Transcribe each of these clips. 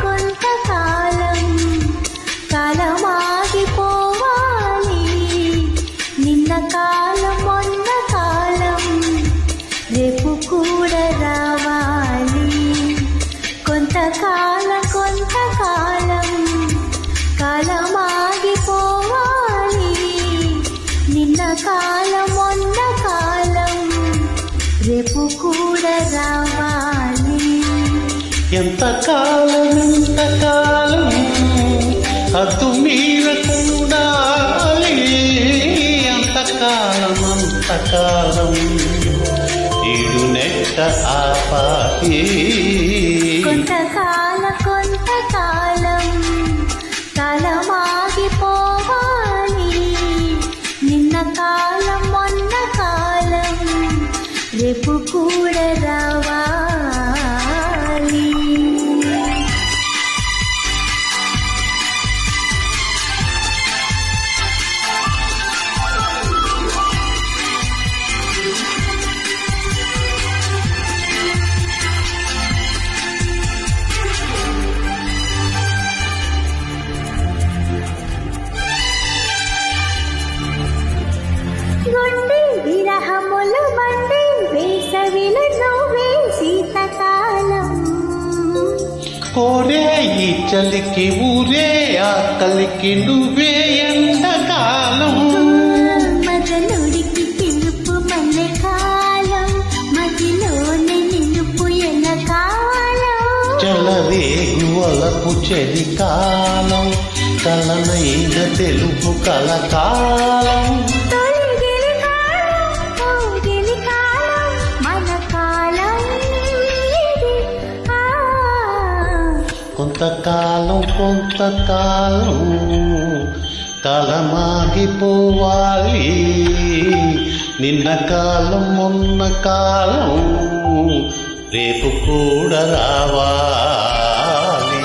కొంతకాలం కాలమాగిపోవాలి. నిన్న కాలం మొన్న కాలం రేపు కూడా రావాలి. కొంతకాలం కాలమాగిపోవాలి. నిన్న కాలం మొన్న కాలం రేపు కూడా రావాలి. ఎంతకాలం హద్దు మీరకుండాలి. అంతకాలం ఈడు నెట్ట ఆపాలి. కొంతకాలం కాలమాగిపోవాలి. నిన్న కాలం మొన్న కాలం రేపు కూడా రావాలి. గుండె విరహముల బండి వేసవిలో నువ్వే శీతకాలం. కోరే ఈ చలికి ఊరే ఆకలికి నువ్వే ఎంతకాలం. మదనుడికి పిలుపు మల్లెకాలం మదిలోనే నిలుపు ఎనకాలం. చలరేగు వలపు చలికాలం కలనైన తెలుపు కలకాలం. కొంతకాలం కాలమాగిపోవాలి. నిన్న కాలం మొన్న కాలం రేపు కూడా రావాలి.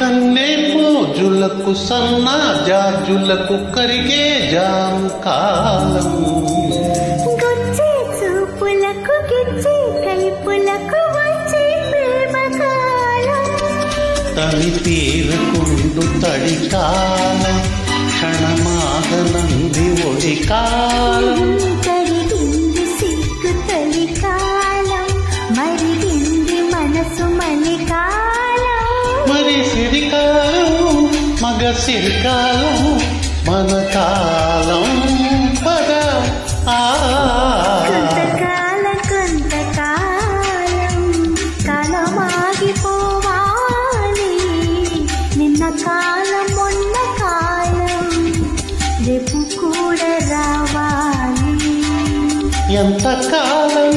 కన్నే మోజులకు సన్నా జాజులకు కరిగే జాము కాలం. గుచ్చే చూపులకు గిచ్చే కైపులకు వచ్చే ప్రేమ కాలం. తని తీరకుండు తడి కాలం క్షణమాగనంది ఒడి కాలం. కరిగింది సిగ్గు తొలి కాలం మరిగింది మనసు మలికాలం. మరి సిరికాలం మగ సిరికాలం మన కాలం పద. కొంతకాలం కాలమాగిపోవాలి. నిన్న కాలం మొన్న కాలం రేపు కూడా రావాలి. ఎంతకాలం